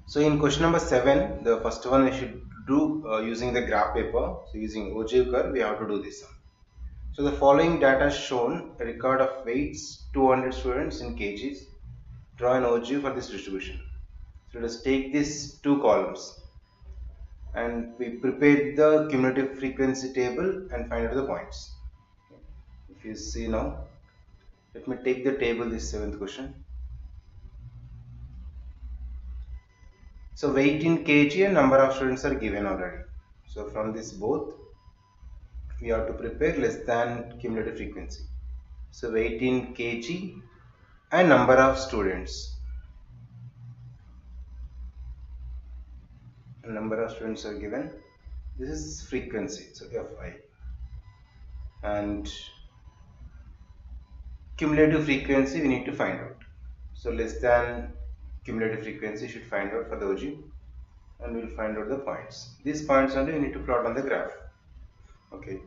So in question number 7, the first one we should do using the graph paper. So using ogive curve, we have to do this one. So the following data shown: a record of weights 200 students in kgs. Draw an ogive for this distribution. So let us take these two columns and we prepare the cumulative frequency table and find out the points. If you see now, let me take the table, this 7th question. So weight in kg and number of students are given already. So from this both, we have to prepare less than cumulative frequency. So weight in kg and number of students. Number of students are given. This is frequency, so Fi. And cumulative frequency we need to find out. So less than cumulative frequency should find out for the OG, and we'll find out the points. These points only we need to plot on the graph. Okay.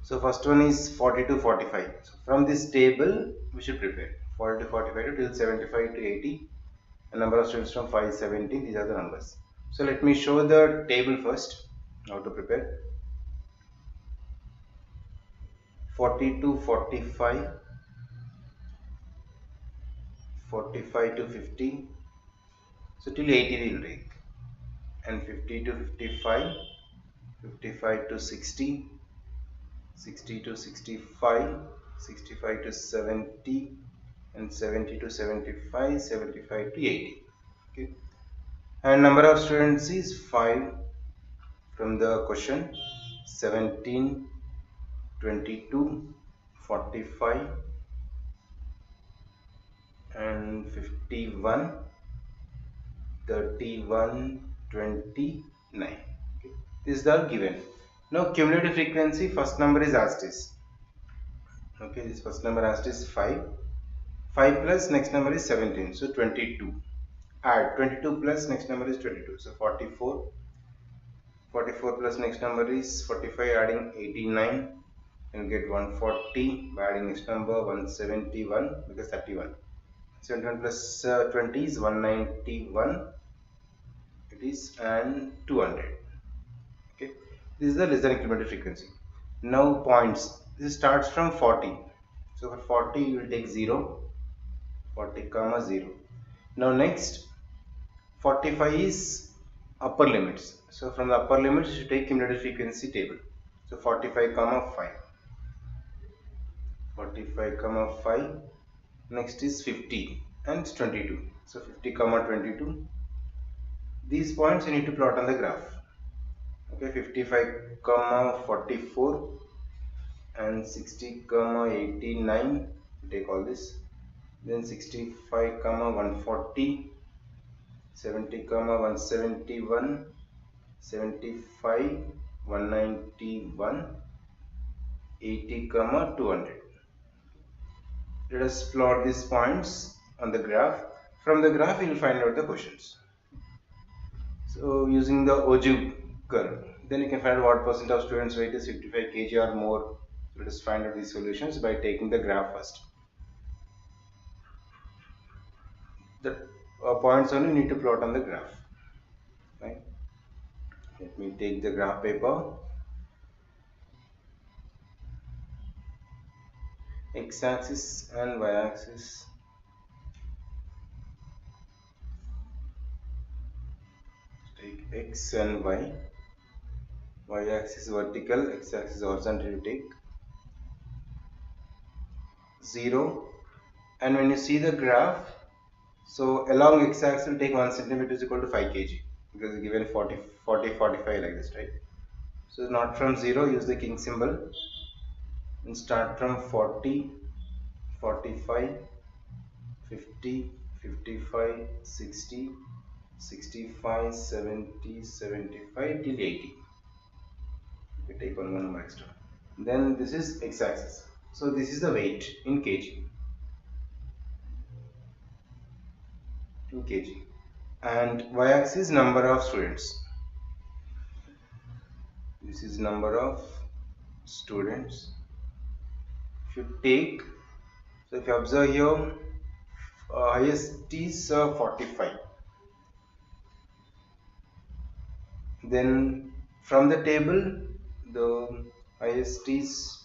So first one is 40 to 45. So from this table we should prepare 40 to 45 till 75 to 80. A number of students from 5 to 17. These are the numbers. So let me show the table first. How to prepare. 40 to 45, 45 to 50. So till 80 we will take. And 50 to 55, 55 to 60, 60 to 65, 65 to 70, and 70 to 75, 75 to 80. Okay. And number of students is 5 from the question: 17, 22, 45, and 51, 31, 29. Okay. These are given. Now cumulative frequency, first number is as is. Okay, this first number as is 5. 5 plus next number is 17, so 22. Add 22 plus next number is 22, so 44. 44 plus next number is 45, adding 89, and get 140 by adding next number 171 because 31. 71 plus 20 is 191. It is and 200. Okay, this is the less than cumulative frequency. Now points. This starts from 40. So for 40 you will take 0. 40 comma 0. Now next 45 is upper limits. So from the upper limits you should take cumulative frequency table. So 45 comma 5. 45 comma 5. Next is 50 and 22. So 50 comma 22. These points you need to plot on the graph. Okay, 55 comma 44 and 60 comma 89. Take all this. Then 65 comma 140, 70 comma 171, 75, 191, 80 comma 200. Let us plot these points on the graph. From the graph we will find out the questions. So using the ogive curve, then you can find out what percent of students weight is 55 kg or more. Let us find out these solutions by taking the graph first. The points only need to plot on the graph. Right? Let me take the graph paper. X-axis and y-axis. Take x and y. Y-axis vertical, x-axis horizontal. You take 0. And when you see the graph, so along x-axis will take 1 centimeter is equal to 5 kg because it's given 40, 45 like this, right? So not from 0, use the king symbol and start from 40, 45, 50, 55, 60, 65, 70, 75 till 80. We take one number extra. Then this is x-axis. So this is the weight in kg. In kg. And y-axis number of students. This is number of students. If you take, so if you observe here, highest is 45. Then from the table, the highest is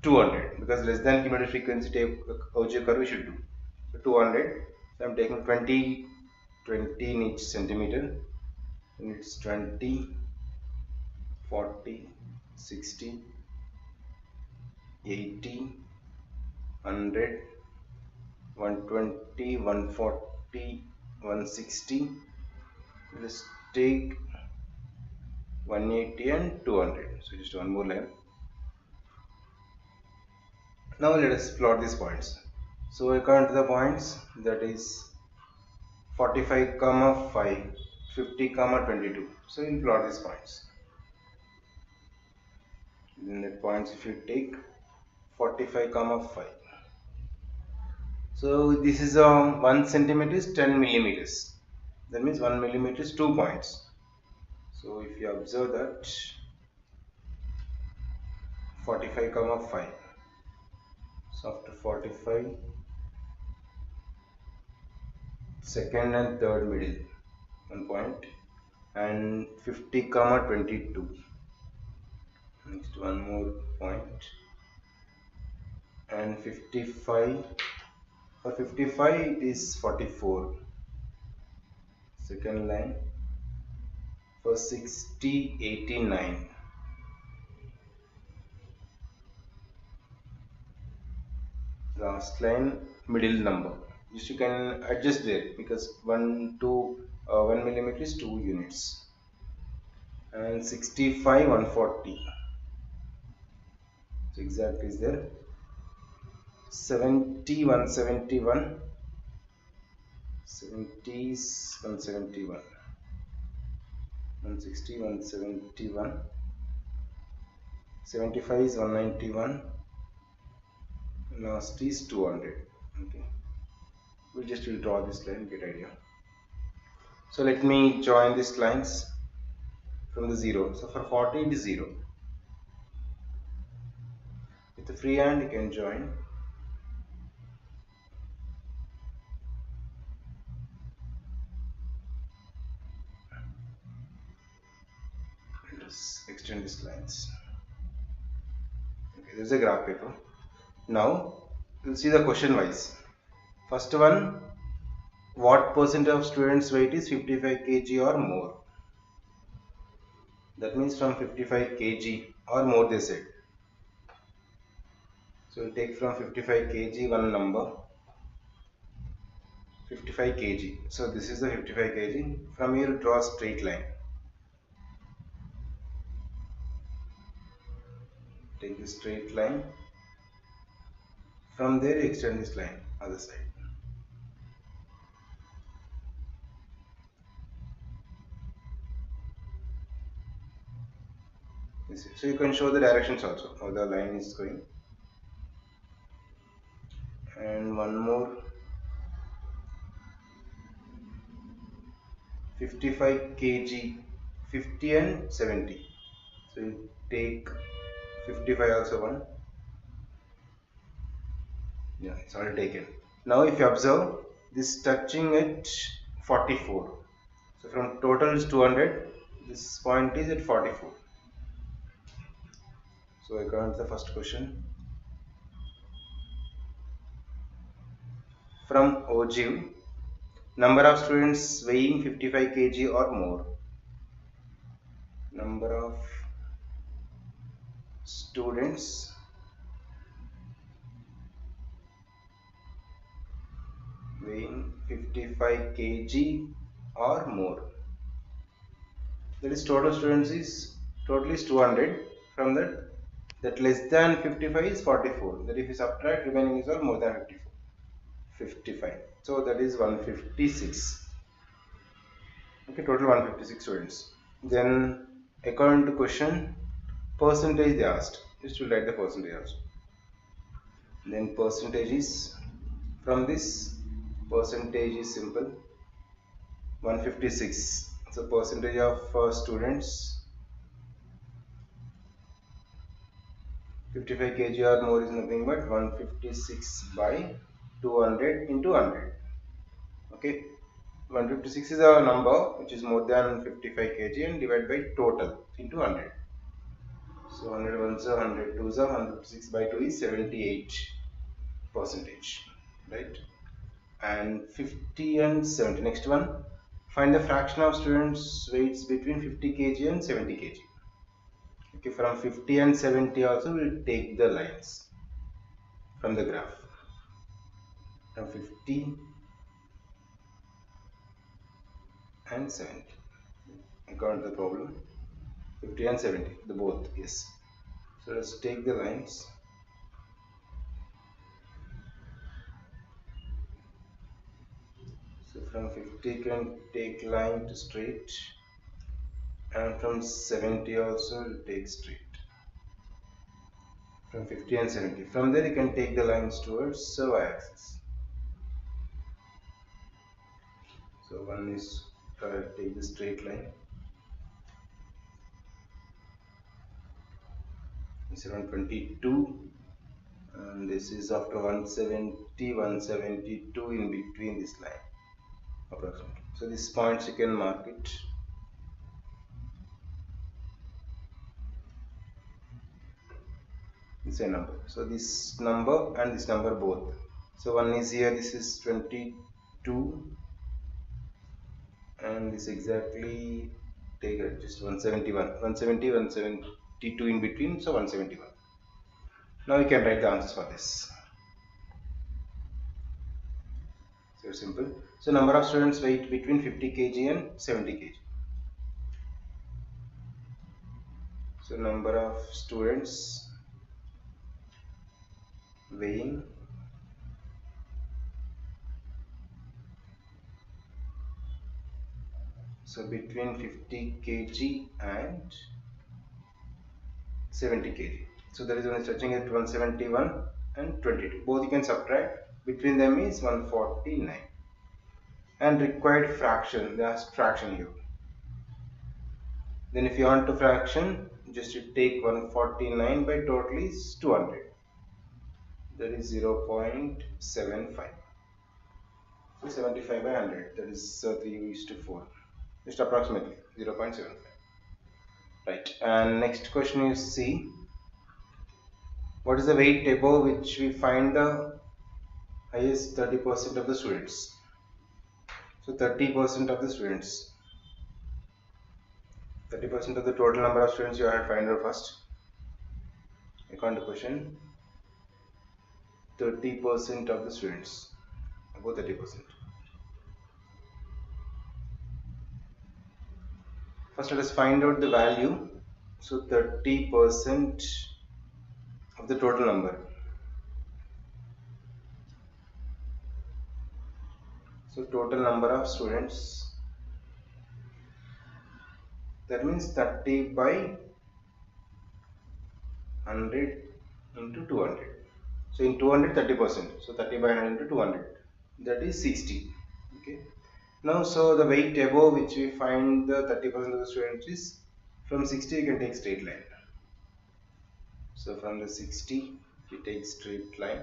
200 because less than cumulative frequency tape OG curve we should do. So 200. So I'm taking 20 in each centimeter. And it's 20, 40, 60, 80, 100, 120, 140, 160. Let's take 180 and 200. So just one more line. Now let us plot these points. So according to the points, that is 45 comma 5, 50 comma 22. So we'll plot these points. Then the points if you take 45 comma 5. So this is 1 centimeter is 10 millimeters. That means 1 millimeter is 2 points. So if you observe that 45 comma 5. So after 45, second and third middle 1 point, and 50 comma 22. Next one more point, and 55. For 55 it is 44. Second line. For 60, 89. Last line, middle number. Just you can adjust there because 1 millimeter is 2 units. And 65, 140. So exact is there. 70, 171. 70 is 171. 160, 171. 75 is 191. Last is 200. Okay, we just will draw this line, get idea. So let me join these lines from the 0. So for 40 it is 0. With the free hand you can join. Let us extend these lines. Okay, there's a graph paper. Now we'll see the question wise. First one, what percent of students' weight is 55 kg or more? That means from 55 kg or more they said. So we'll take from 55 kg one number, 55 kg. So this is the 55 kg. From here draw a straight line. Take the straight line. From there extend this line other side. So you can show the directions also how the line is going. And one more, 55 kg, 50 and 70. So you take 55 also one. Yeah, it's already taken. Now if you observe, this touching at 44. So from total is 200. This point is at 44. So I got the first question. From OGIV, number of students weighing 55 kg or more. Number of students weighing 55 kg or more. That is total students is total is 200. From that less than 55 is 44. That if you subtract, remaining is all more than 55. So that is 156. Okay, total 156 students. Then according to question, percentage they asked. Just to write the percentage also. Then percentage is, from this percentage is simple, 156. So percentage of students 55 kg or more is nothing but 156 by 200 into 100. Okay, 156 is a number which is more than 55 kg and divided by total into 100. So 100 ones are 100 twos are 156 by 2 is 78 percentage, right? And 50 and 70. Next one, find the fraction of students' weights between 50 kg and 70 kg. Okay, from 50 and 70 also we'll take the lines from the graph. From 50 and 70. I got the problem. 50 and 70, the both, yes. So let's take the lines. So from 50 can take line to straight, and from 70 also will take straight. From 50 and 70. From there you can take the lines towards the y-axis. So one is take the straight line. It's around 22, and this is after 170, 172 in between this line approximately. So these points you can mark it. This is a number. So this number and this number both. So one is here, this is 22, and this exactly take it just 171, 170, 172 in between, so 171. Now you can write the answers for this. So simple. So number of students weight between 50 kg and 70 kg. So number of students weighing so between 50 kg and 70 kg. So there is one stretching at 171 and 22. Both you can subtract. Between them is 149. And required fraction, there's fraction here. Then if you want to fraction, just you take 149 by total is 200. That is 0.75. So 75 by 100, that is 3:4. Just approximately 0.75. Right. And next question is C. What is the weight above which we find the highest 30% of the students? So 30% of the students. 30% of the total number of students you have to find out first. According to question, 30% of the students, about 30%. First let us find out the value. So 30% of the total number. So total number of students, that means 30 by 100 into 200. So in 200, 30%. So 30 by 100 into 200, that is 60. Okay. Now, so the weight above which we find the 30% of the students is from 60 you can take straight line. So from the 60 you take straight line.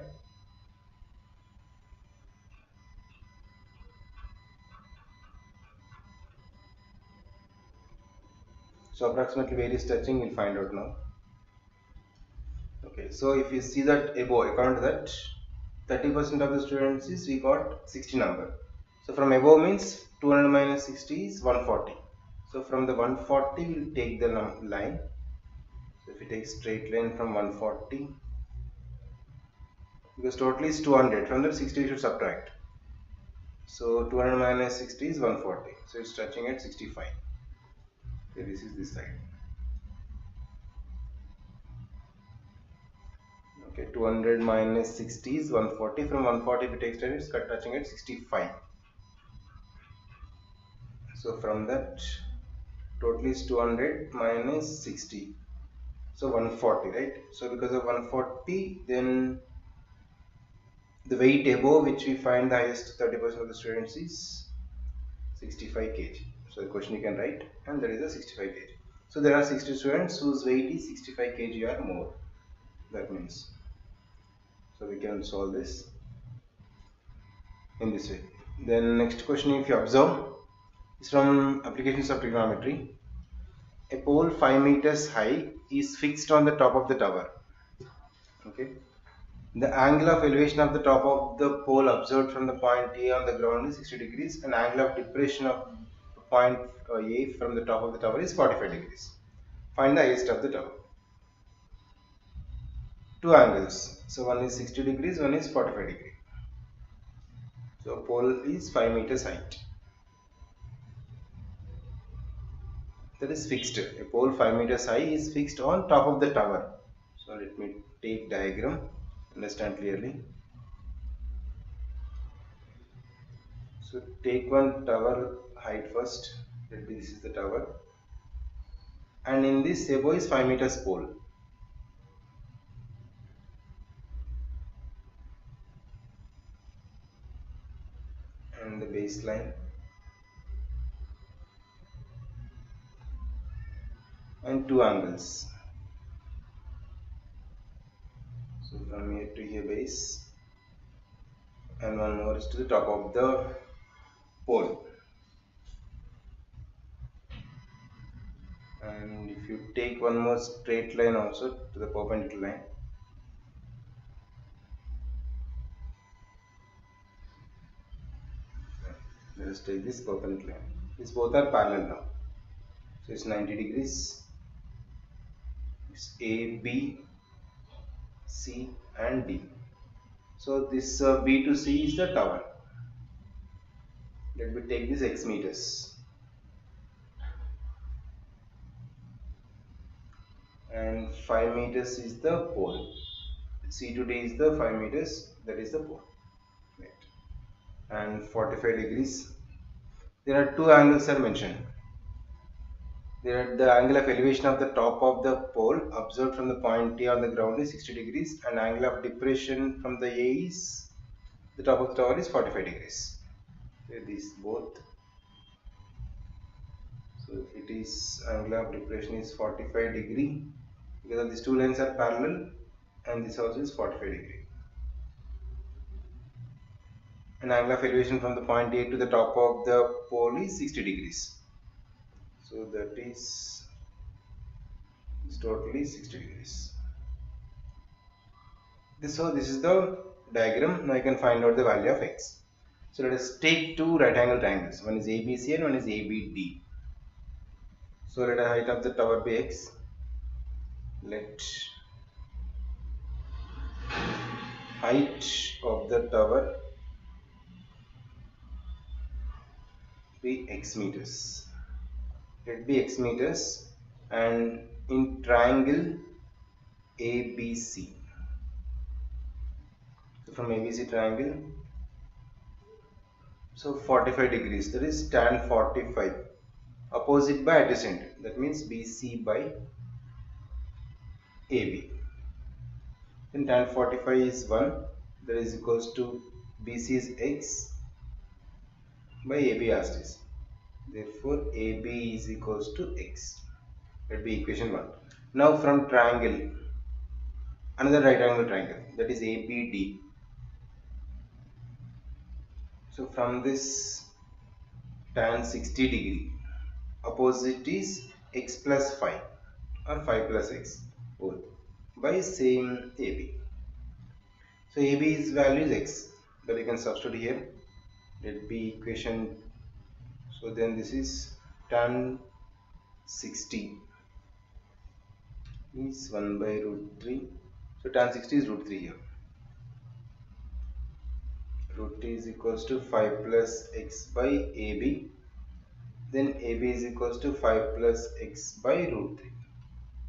So approximately where is touching we'll find out now. Okay, so if you see that above, according to that 30% of the students is we got 60 number. So from above means 200 minus 60 is 140. So from the 140 we'll take the line. So if you take straight line from 140, because total is 200, from that 60 we should subtract. So 200 minus 60 is 140. So it's touching at 65. Okay, this is this side. Okay, 200 minus 60 is 140. From 140 if you take straight, it's touching at 65. So from that total is 200 minus 60. So 140, right? So because of 140, then the weight above which we find the highest 30% of the students is 65 kg. So the question you can write, and there is a 65 kg. So there are 60 students whose weight is 65 kg or more. That means, so we can solve this in this way. Then next question, if you observe, is from applications of trigonometry. A pole 5 meters high is fixed on the top of the tower. Okay. The angle of elevation of the top of the pole observed from the point A on the ground is 60 degrees, and angle of depression of point A from the top of the tower is 45 degrees. Find the highest of the tower. Two angles. So one is 60 degrees, one is 45 degrees. So pole is 5 meters height. That is fixed. A pole 5 meters high is fixed on top of the tower. So let me take diagram. Understand clearly. So take one tower height first. Let me, this is the tower. And in this above is 5 meters pole. And the baseline. And two angles. So from here to here base. And one more is to the top of the pole. And if you take one more straight line also to the perpendicular line, let us take this perpendicular line. These both are parallel now. So it's 90 degrees. It's A, B, C and D. So this B to C is the tower. Let me take this x meters. And 5 meters is the pole. C to D is the 5 meters, that is the pole. Right. And 45 degrees. There are two angles are mentioned. There are the angle of elevation of the top of the pole observed from the point A on the ground is 60 degrees, and angle of depression from the A is the top of the tower is 45 degrees. So these both. So if it is angle of depression is 45 degree, because these two lines are parallel, and this also is 45 degree. And angle of elevation from the point A to the top of the pole is 60 degrees. So that is totally 60 degrees. So this is the diagram. Now you can find out the value of x. So let us take two right angle triangles. One is ABC and one is ABD. So let the height of the tower be x. Let height of the tower be x meters. Let be x meters, and in triangle ABC. So from ABC triangle, so 45 degrees, that is tan 45, opposite by adjacent, that means BC by AB. Then tan 45 is 1, that is equals to BC is x by AB as it is. Therefore AB is equals to x. Let be equation 1. Now from triangle, another right angle triangle, that is ABD. So from this tan 60 degree, opposite is x plus 5 or 5 plus x, both by same AB. So AB's value is x, that we can substitute here. Let be equation. So then this is tan 60 is 1 by root 3. So tan 60 is root 3 here. Root 3 is equals to 5 plus x by AB. Then AB is equals to 5 plus x by root 3.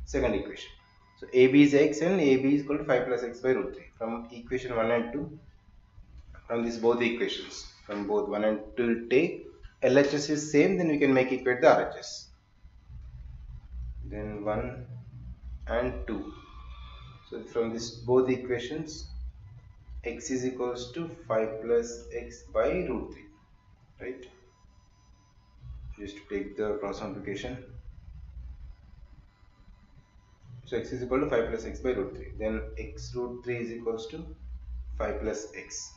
Second equation. So AB is x and AB is equal to 5 plus x by root 3. From equation 1 and 2, from these both equations, from both 1 and 2 take, LHS is same, then we can make equate the RHS. Then 1 and 2. So from this both equations, x is equals to 5 plus x by root 3, right? Just to take the cross multiplication. So x is equal to 5 plus x by root 3. Then x root 3 is equals to 5 plus x.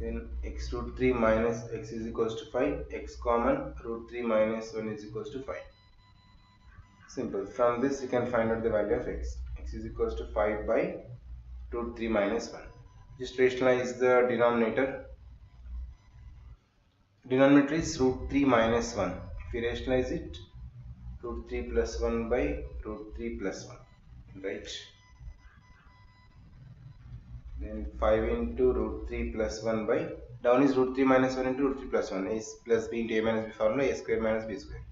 Then x root 3 minus x is equals to 5. X common, root 3 minus 1 is equals to 5. Simple. From this you can find out the value of x. X is equals to 5 by root 3 minus 1. Just rationalize the denominator. Denominator is root 3 minus 1. If we rationalize it, root 3 plus 1 by root 3 plus 1. Right? Then 5 into root 3 plus 1 by, down is root 3 minus 1 into root 3 plus 1. Is plus b into a minus b formula, a square minus b square.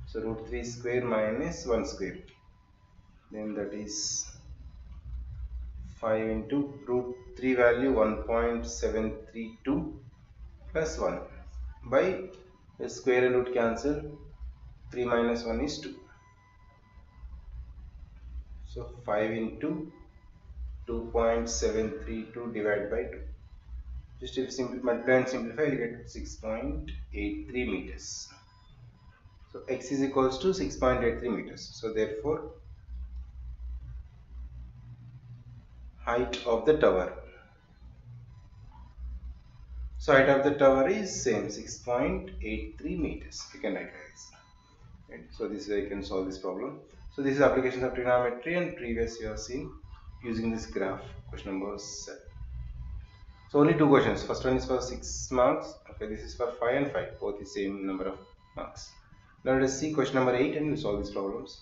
So root 3 square minus 1 square. Then that is 5 into root 3 value 1.732 plus 1 by the square and root cancel. 3 minus 1 is 2. So 5 into 2.732 divided by 2. Just if you multiply and simplify, you get 6.83 meters. So x is equals to 6.83 meters. So therefore, height of the tower. So height of the tower is same, 6.83 meters. You can write like this. Right. So this way you can solve this problem. So this is applications of trigonometry, and previous you have seen using this graph. Question number 7. So only 2 questions. First one is for 6 marks. Okay, this is for 5 and 5. Both the same number of marks. Now let us see question number 8 and we solve these problems.